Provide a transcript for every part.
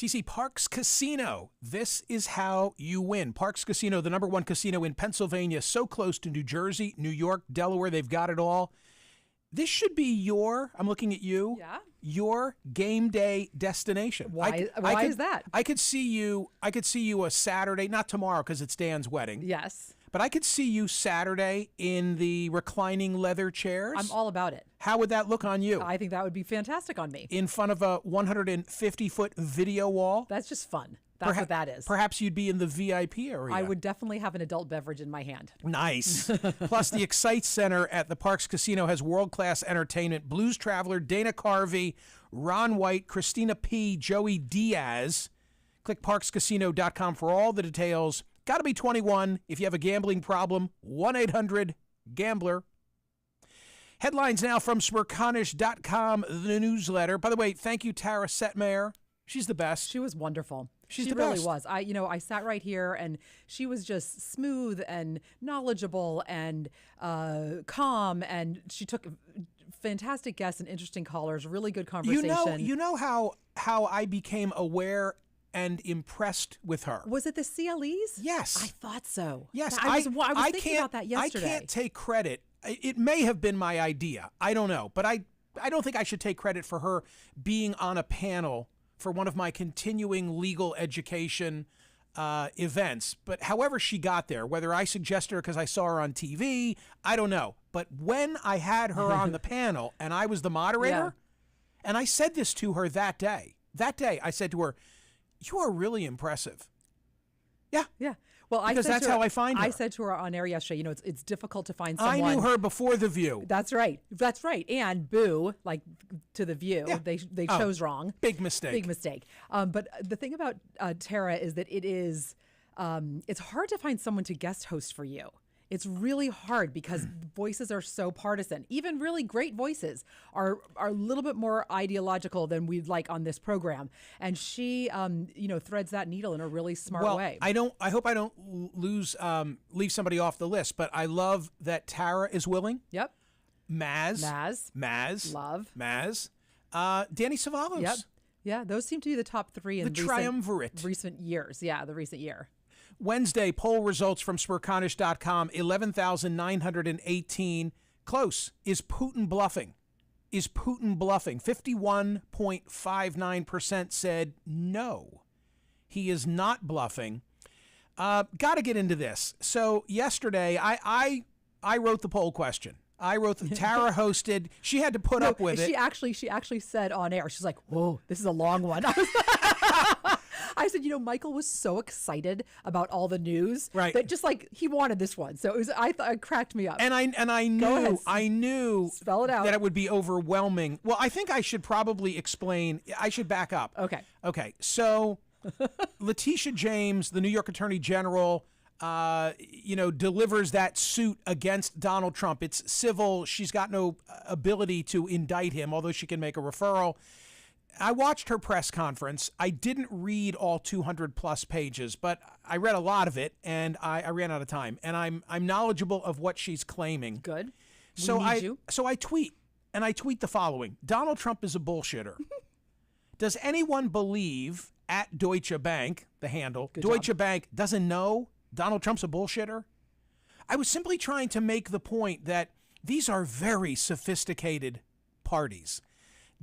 TC, Parks Casino. This is how you win. Parks Casino, the number one casino in Pennsylvania, so close to New Jersey, New York, Delaware. They've got it all. This should be I'm looking at you, your game day destination. Why is that? I could see you a Saturday, not tomorrow because it's Dan's wedding. Yes. But I could see you Saturday in the reclining leather chairs. I'm all about it. How would that look on you? I think that would be fantastic on me. In front of a 150-foot video wall? That's just fun. That's what that is. Perhaps you'd be in the VIP area. I would definitely have an adult beverage in my hand. Nice. Plus, the Excite Center at the Parks Casino has world-class entertainment. Blues Traveler, Dana Carvey, Ron White, Christina P., Joey Diaz. Click parkscasino.com for all the details. Got to be 21. If you have a gambling problem, 1-800-GAMBLER. Headlines now from Smerconish.com, the newsletter. By the way, thank you, Tara Setmayer. She's the best. She was wonderful. She really was. I sat right here and she was just smooth and knowledgeable and calm, and she took fantastic guests and interesting callers, really good conversation. You know how I became aware and impressed with her. Was it the CLEs? Yes. I thought so. Yes. I was thinking about that yesterday. I can't take credit. It may have been my idea. I don't know. But I don't think I should take credit for her being on a panel for one of my continuing legal education events. But however she got there, whether I suggested her because I saw her on TV, I don't know. But when I had her on the panel and I was the moderator, and I said this to her that day, I said to her, "You are really impressive." Yeah. Well, because that's how I find her. I said to her on air yesterday, it's difficult to find someone. I knew her before The View. That's right. And boo, like to The View, they chose wrong. Big mistake. But the thing about Tara is that it's hard to find someone to guest host for you. It's really hard because voices are so partisan. Even really great voices are a little bit more ideological than we'd like on this program. And she, threads that needle in a really smart way. I hope I don't leave somebody off the list, but I love that Tara is willing. Yep. Maz. Love. Maz. Danny Savalos. Yep. Yeah, those seem to be the top three in the triumvirate. Recent years. Yeah, the recent year. Wednesday, poll results from Smerconish.com, 11,918. Close. Is Putin bluffing? 51.59% said no. He is not bluffing. Got to get into this. So yesterday, I wrote the poll question. Tara hosted. She had to put up with it. She actually said on air, she's like, "Whoa, this is a long one." I said, Michael was so excited about all the news that just like he wanted this one. So it cracked me up. And I knew spell it out, that it would be overwhelming. Well, I think I should probably explain. I should back up. Okay. So Letitia James, the New York Attorney General, delivers that suit against Donald Trump. It's civil. She's got no ability to indict him, although she can make a referral. I watched her press conference. I didn't read all 200 plus pages, but I read a lot of it, and I ran out of time. And I'm knowledgeable of what she's claiming. Good. So I tweet the following: Donald Trump is a bullshitter. Does anyone believe at Deutsche Bank, the handle, Deutsche Bank doesn't know Donald Trump's a bullshitter? I was simply trying to make the point that these are very sophisticated parties.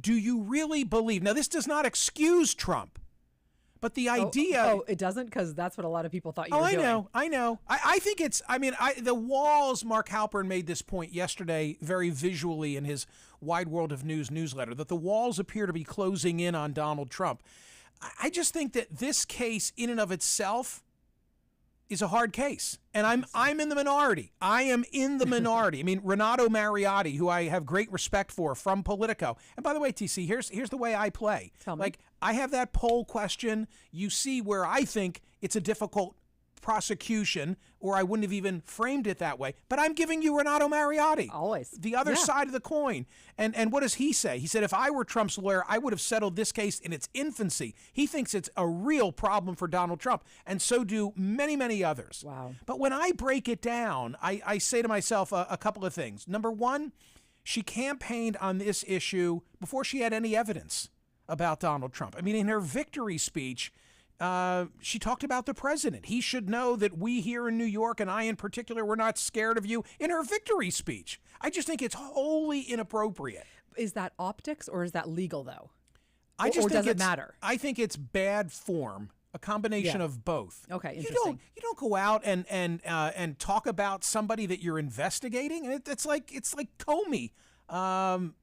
Do you really believe? Now, this does not excuse Trump, but the idea... Oh, it doesn't? Because that's what a lot of people thought you were doing. I know. I think it's... the walls... Mark Halpern made this point yesterday very visually in his Wide World of News newsletter, that the walls appear to be closing in on Donald Trump. I just think that this case in and of itself is a hard case. And I'm in the minority. I am in the minority. Renato Mariotti, who I have great respect for from Politico. And by the way, TC, here's the way I play. Tell me. Like, I have that poll question. You see where I think it's a difficult prosecution, or I wouldn't have even framed it that way. But I'm giving you Renato Mariotti. Always. The other side of the coin. And what does he say? He said, if I were Trump's lawyer, I would have settled this case in its infancy. He thinks it's a real problem for Donald Trump, and so do many, many others. Wow. But when I break it down, I say to myself a couple of things. Number one, she campaigned on this issue before she had any evidence. about Donald Trump. I mean, in her victory speech, she talked about the president. He should know that we here in New York, and I in particular, we're not scared of you, in her victory speech. I just think it's wholly inappropriate. Is that optics or is that legal, though? Or does it matter? I think it's bad form, a combination of both. Okay, interesting. You don't go out and talk about somebody that you're investigating. It's like Comey and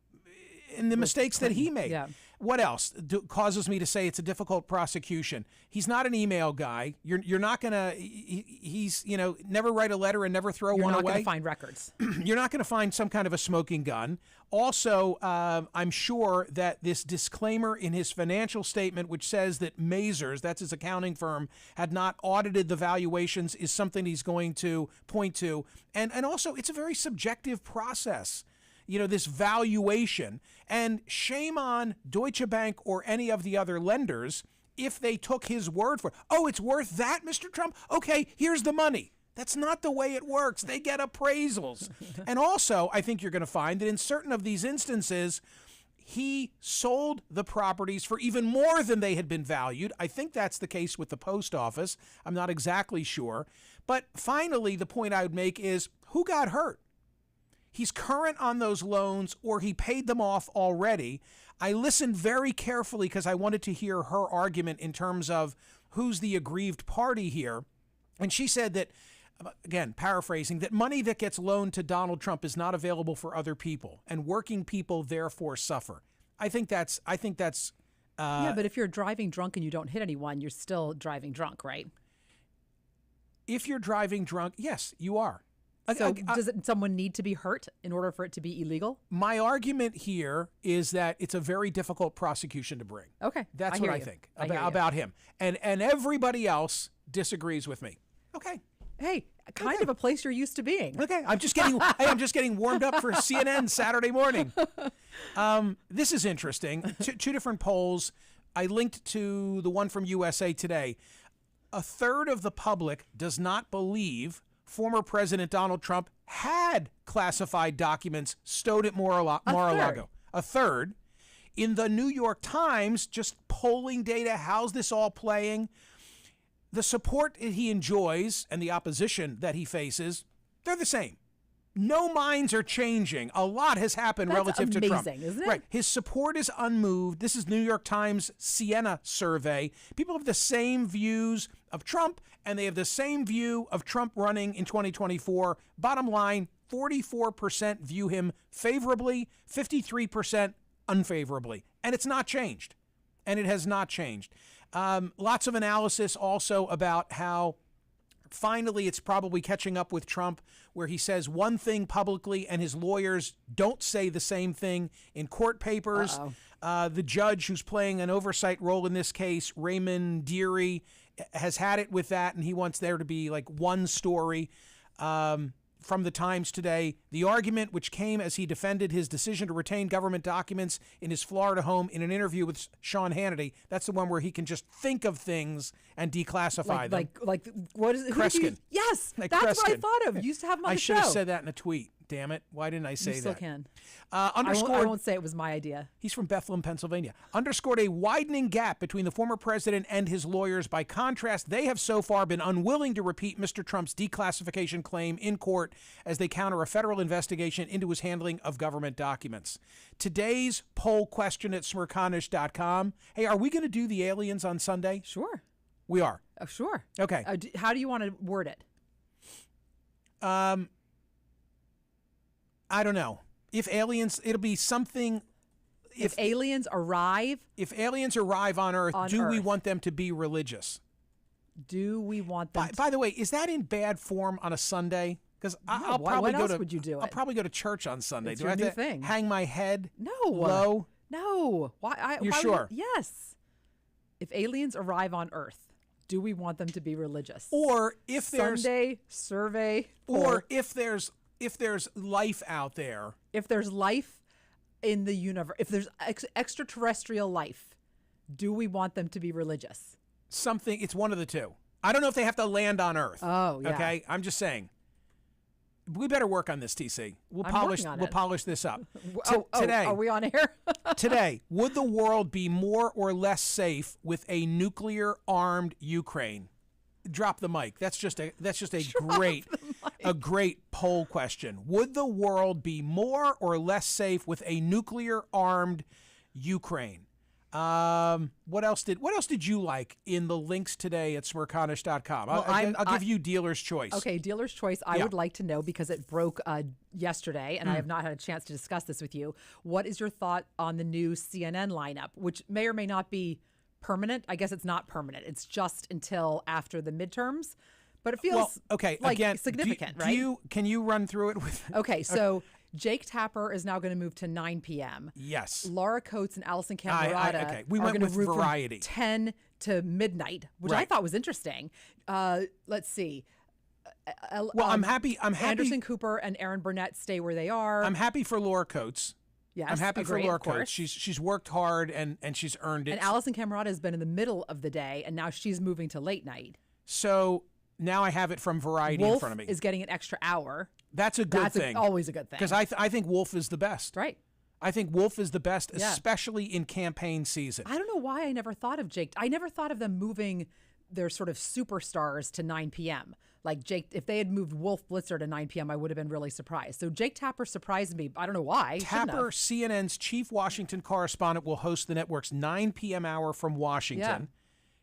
the mistakes that he made. Yeah. What else causes me to say it's a difficult prosecution? He's not an email guy. You're not gonna. He's never write a letter and never throw one away. You're not gonna find records. You're not gonna find some kind of a smoking gun. Also, I'm sure that this disclaimer in his financial statement, which says that Mazars, that's his accounting firm, had not audited the valuations, is something he's going to point to. And also, it's a very subjective process. This valuation, and shame on Deutsche Bank or any of the other lenders if they took his word for it. Oh, it's worth that, Mr. Trump? Okay, here's the money. That's not the way it works. They get appraisals. And also, I think you're going to find that in certain of these instances, he sold the properties for even more than they had been valued. I think that's the case with the post office. I'm not exactly sure. But finally, the point I would make is, who got hurt? He's current on those loans, or he paid them off already. I listened very carefully because I wanted to hear her argument in terms of who's the aggrieved party here. And she said that, again, paraphrasing, that money that gets loaned to Donald Trump is not available for other people, and working people therefore suffer. I think that's. Yeah, but if you're driving drunk and you don't hit anyone, you're still driving drunk, right? If you're driving drunk, yes, you are. So does someone need to be hurt in order for it to be illegal? My argument here is that it's a very difficult prosecution to bring. Okay. That's what I think about him. And everybody else disagrees with me. Okay. Hey, kind of a place you're used to being. Okay. I'm just getting warmed up for CNN Saturday morning. This is interesting. Two different polls. I linked to the one from USA Today. A third of the public does not believe former President Donald Trump had classified documents stowed at Mar-a-Lago. A third. In the New York Times, just polling data, how's this all playing? The support that he enjoys and the opposition that he faces, they're the same. No minds are changing. A lot has happened relative to Trump. That's amazing, isn't it? Right. His support is unmoved. This is New York Times Siena survey. People have the same views of Trump, and they have the same view of Trump running in 2024. Bottom line, 44% view him favorably, 53% unfavorably. And it's not changed. And it has not changed. Lots of analysis also about how finally it's probably catching up with Trump, where he says one thing publicly and his lawyers don't say the same thing in court papers. The judge who's playing an oversight role in this case, Raymond Deary, has had it with that, and he wants there to be like one story. From the Times today, the argument, which came as he defended his decision to retain government documents in his Florida home in an interview with Sean Hannity. That's the one where he can just think of things and declassify them. Like what is it? Kreskin. Yes, like that's Kreskin. what I thought of. You used to have him on the show. I should have said that in a tweet. Damn it. Why didn't I say that? You still can. I won't say it was my idea. He's from Bethlehem, Pennsylvania. Underscored a widening gap between the former president and his lawyers. By contrast, they have so far been unwilling to repeat Mr. Trump's declassification claim in court as they counter a federal investigation into his handling of government documents. Today's poll question at Smerconish.com. Hey, are we going to do the aliens on Sunday? Sure. We are. Sure. Okay. How do you want to word it? I don't know. If aliens, it'll be something. If aliens arrive. If aliens arrive on Earth, we want them to be religious? Do we want them? By the way, is that in bad form on a Sunday? Because I'll probably would you do it? I'll probably go to church on Sunday. It's do I have new to thing. hang my head low? No. Why? You're sure? Yes. If aliens arrive on Earth, do we want them to be religious? Or if there's Sunday survey. Or if there's life out there. If there's life in the universe, if there's extraterrestrial life, do we want them to be religious? It's one of the two. I don't know if they have to land on Earth. Oh, yeah. Okay, I'm just saying. We better work on this, TC. We'll I'm polish this up. Today, are we on air? Today, would the world be more or less safe with a nuclear-armed Ukraine? Drop the mic. That's just a great poll question. Would the world be more or less safe with a nuclear-armed Ukraine? What else did you like in the links today at Smerconish.com? Well, I'll give you dealer's choice. Okay, dealer's choice. I would like to know, because it broke yesterday, and I have not had a chance to discuss this with you. What is your thought on the new CNN lineup, which may or may not be permanent? I guess it's not permanent. It's just until after the midterms. But it feels significant, right? Can you run through it with? Okay, so Jake Tapper is now going to move to 9 p.m. Yes. Laura Coates and Allison Camerata we went with variety. From 10 to midnight, which I thought was interesting. Let's see. I'm happy. Anderson Cooper and Aaron Burnett stay where they are. I'm happy for Laura Coates. Yes, I'm happy for Laura Coates. She's worked hard and she's earned it. And Allison Camerata has been in the middle of the day, and now she's moving to late night. So now I have it from Variety in front of me. Wolf is getting an extra hour. That's a good thing. Always a good thing. Because I think Wolf is the best. Right. I think Wolf is the best, especially in campaign season. I don't know why I never thought of Jake. I never thought of them moving their sort of superstars to 9 p.m. Like Jake, if they had moved Wolf Blitzer to 9 p.m., I would have been really surprised. So Jake Tapper surprised me. I don't know why. Tapper, CNN's chief Washington correspondent, will host the network's 9 p.m. hour from Washington. Yeah.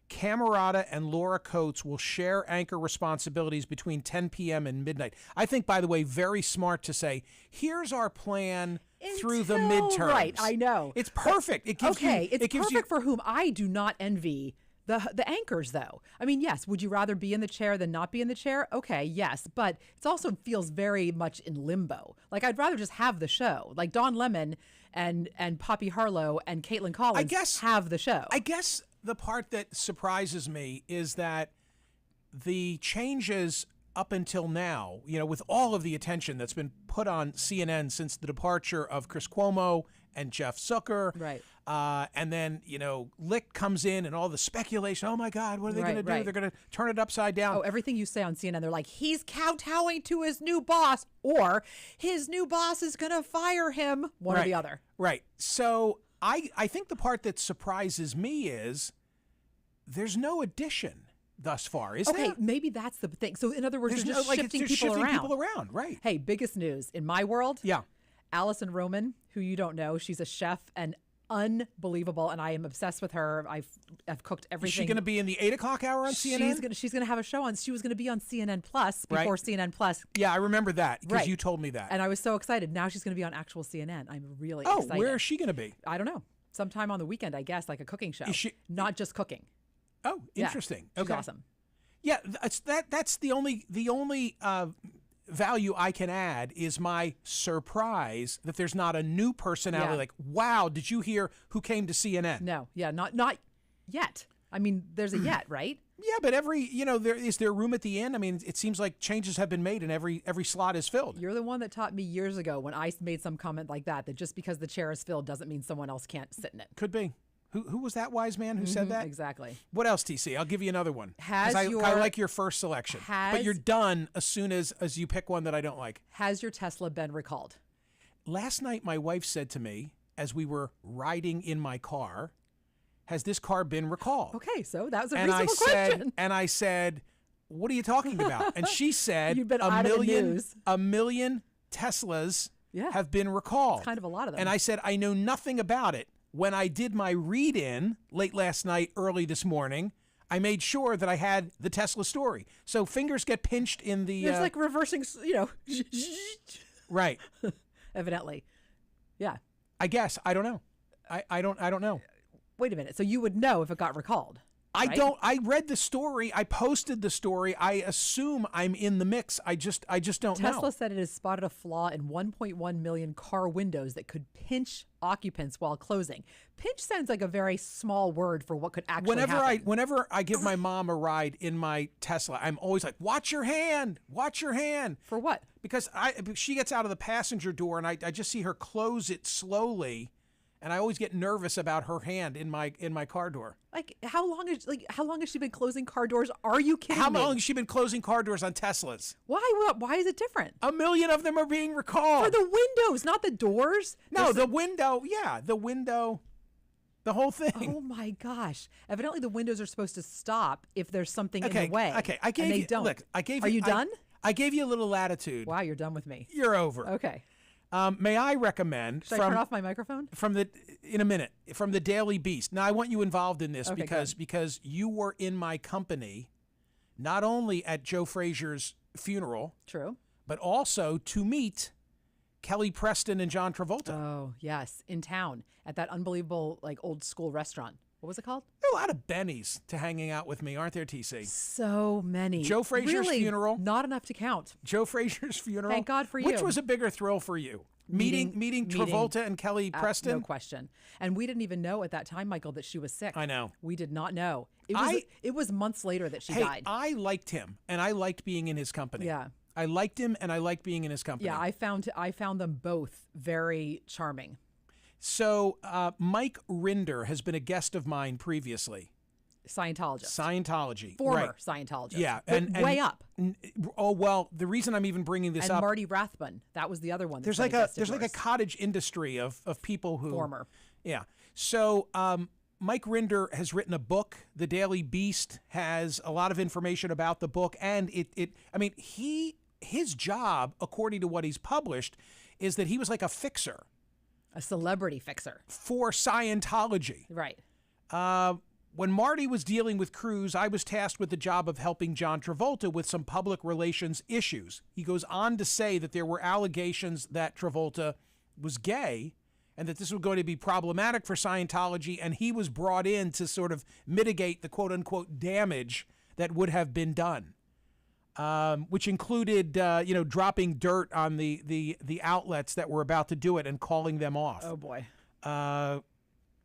Camerata and Laura Coates will share anchor responsibilities between 10 p.m. and midnight. I think, by the way, very smart to say, here's our plan through the midterms. Right, I know. It's perfect. It gives it's perfect for whom I do not envy the anchors, though. I mean, yes, would you rather be in the chair than not be in the chair? Okay, yes, but it also feels very much in limbo. Like, I'd rather just have the show. Like Don Lemon and Poppy Harlow and Caitlin Collins have the show. I guess the part that surprises me is that the changes up until now, with all of the attention that's been put on CNN since the departure of Chris Cuomo and Jeff Zucker, right? And then, Licht comes in and all the speculation. Oh, my God, what are they going to do? Right. They're going to turn it upside down. Oh, everything you say on CNN, they're like, he's kowtowing to his new boss, or his new boss is going to fire him, one or the other. Right. So I think the part that surprises me is there's no addition thus far, is there? Okay, maybe that's the thing. So in other words, they're just shifting people around. Right. Hey, biggest news in my world. Yeah. Allison Roman, who you don't know, she's a chef and unbelievable, and I am obsessed with her. I've cooked everything. Is she going to be in the 8 o'clock hour on CNN? She's going to have a show on. She was going to be on CNN Plus before CNN Plus. Yeah, I remember that because you told me that. And I was so excited. Now she's going to be on actual CNN. I'm really excited. Oh, where is she going to be? I don't know. Sometime on the weekend, I guess, like a cooking show. Is she not just cooking? Oh, interesting. Yeah, she's awesome. Yeah, that's the only value I can add is my surprise that there's not a new personality. Yeah. Like, wow, did you hear who came to CNN? No, not yet. I mean, there's a yet, right? Yeah, but is there room at the end? I mean, it seems like changes have been made and every slot is filled. You're the one that taught me years ago when I made some comment like that just because the chair is filled doesn't mean someone else can't sit in it. Could be. Who was that wise man who said that? Exactly. What else, TC? I'll give you another one. I like your first selection. But you're done as soon as you pick one that I don't like. Has your Tesla been recalled? Last night, my wife said to me, as we were riding in my car, has this car been recalled? Okay, so that was a reasonable question. And I said, what are you talking about? And she said, You've been a million Teslas have been recalled. It's kind of a lot of them. And I said, I know nothing about it. When I did my read-in late last night, early this morning, I made sure that I had the Tesla story. So fingers get pinched in the... It's like reversing, Right. Evidently. Yeah. I guess. I don't know. I don't know. Wait a minute. So you would know if it got recalled. I don't. I read the story. I posted the story. I assume I'm in the mix. I just don't know. Tesla said it has spotted a flaw in 1.1 million car windows that could pinch occupants while closing. Pinch sounds like a very small word for what could actually happen. Whenever I give my mom a ride in my Tesla, I'm always like, watch your hand. Watch your hand. For what? Because she gets out of the passenger door and I just see her close it slowly. And I always get nervous about her hand in my car door. Like how long has she been closing car doors? Are you kidding me? How long has she been closing car doors on Teslas? Why is it different? 1 million of them are being recalled. For the windows, not the doors. No, the window. Yeah, the window. The whole thing. Oh my gosh! Evidently, the windows are supposed to stop if there's something in the way. Okay, I gave you. Don't. Look, I gave you. Are you done? I gave you a little latitude. Wow, you're done with me. You're over. Okay. May I recommend Should I turn off my microphone? In a minute, from the Daily Beast. Now I want you involved in this Okay, because you were in my company, not only at Joe Frazier's funeral, True, but also to meet Kelly Preston and John Travolta. Oh yes, in town at that unbelievable old school restaurant. What was it called? There are a lot of Bennies to hanging out with me, aren't there, TC? So many. Joe Frazier's funeral. Not enough to count. Joe Frazier's funeral. Thank God for you. Which was a bigger thrill for you? Meeting Travolta and Kelly Preston? No question. And we didn't even know at that time, Michael, that she was sick. I know. We did not know. It was months later that she died. I liked him, and I liked being in his company. Yeah. I liked him, and I liked being in his company. Yeah, I found them both very charming. So Mike Rinder has been a guest of mine previously. Scientology. Former right. Scientologist. Yeah. And way up. Oh, well, the reason I'm even bringing this and up. And Marty Rathbun. That was the other one. There's like a cottage industry of people who. Former. Yeah. So Mike Rinder has written a book. The Daily Beast has a lot of information about the book. And his job, according to what he's published, is that he was like a fixer. A celebrity fixer. For Scientology. Right. When Marty was dealing with Cruz, I was tasked with the job of helping John Travolta with some public relations issues. He goes on to say that there were allegations that Travolta was gay and that this was going to be problematic for Scientology, and he was brought in to sort of mitigate the quote-unquote damage that would have been done, which included, dropping dirt on the outlets that were about to do it and calling them off. Oh, boy.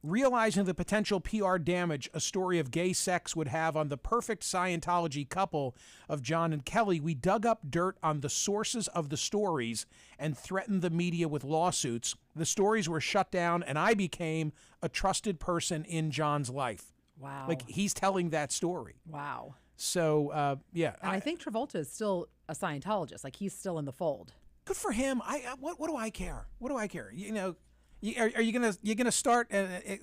Realizing the potential PR damage a story of gay sex would have on the perfect Scientology couple of John and Kelly, we dug up dirt on the sources of the stories and threatened the media with lawsuits. The stories were shut down, and I became a trusted person in John's life. Wow. Like, he's telling that story. Wow. So, yeah. And I think Travolta is still a Scientologist. Like, he's still in the fold. Good for him. What do I care? What do I care? Are you gonna start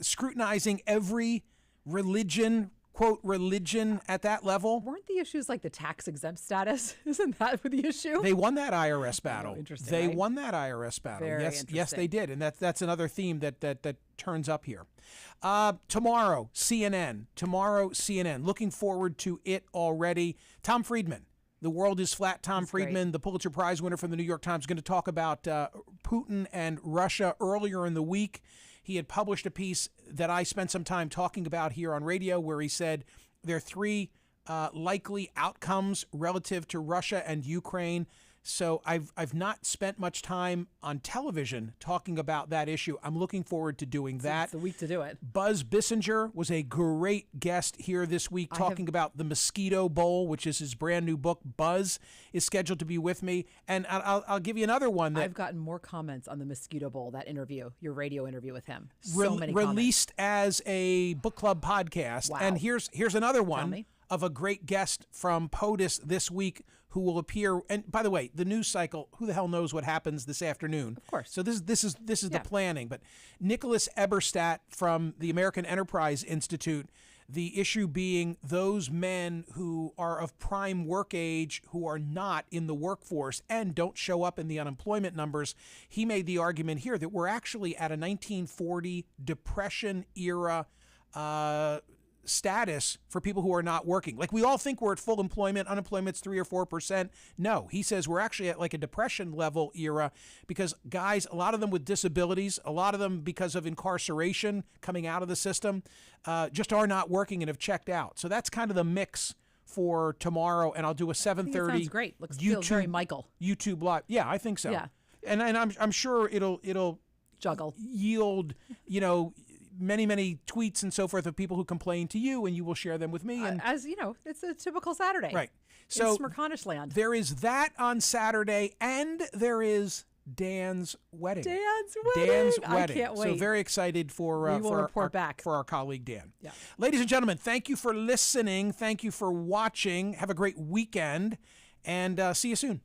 scrutinizing every religion, quote religion, at that level? Weren't the issues like the tax exempt status? Isn't that the issue? They won that IRS battle. Oh, interesting. They right? won that IRS battle. Very yes, they did, and that's another theme that turns up here. Tomorrow, CNN. Looking forward to it already. Tom Friedman. The World is Flat. Tom Friedman, the Pulitzer Prize winner from the New York Times, is going to talk about Putin and Russia. Earlier in the week, he had published a piece that I spent some time talking about here on radio, where he said there are three likely outcomes relative to Russia and Ukraine. So I've not spent much time on television talking about that issue. I'm looking forward to doing that. It's the week to do it. Buzz Bissinger was a great guest here this week talking about the Mosquito Bowl, which is his brand new book. Buzz is scheduled to be with me. And I'll give you another one. I've gotten more comments on the Mosquito Bowl, that interview, your radio interview with him. So many released as a book club podcast. Wow. And here's another one of a great guest from POTUS this week who will appear. And by the way, the news cycle, who the hell knows what happens this afternoon? Of course. So this is the planning. But Nicholas Eberstadt from the American Enterprise Institute, the issue being those men who are of prime work age who are not in the workforce and don't show up in the unemployment numbers. He made the argument here that we're actually at a 1940 Depression era status for people who are not working. Like, we all think we're at full employment, unemployment's 3 or 4%. No, he says we're actually at like a depression level era because guys, a lot of them with disabilities, a lot of them because of incarceration coming out of the system, just are not working and have checked out. So that's kind of the mix for tomorrow, and I'll do a 7:30. Sounds great. Feels very Michael. YouTube live. Yeah, I think so. Yeah. And I'm sure it'll juggle, yield, many tweets and so forth of people who complain to you, and you will share them with me. And as you know, it's a typical Saturday. Right. So in Smerconish land. There is that on Saturday, and there is Dan's wedding. Dan's wedding. I can't wait. So very excited for our colleague Dan. Yeah. Ladies and gentlemen, thank you for listening. Thank you for watching. Have a great weekend, and see you soon.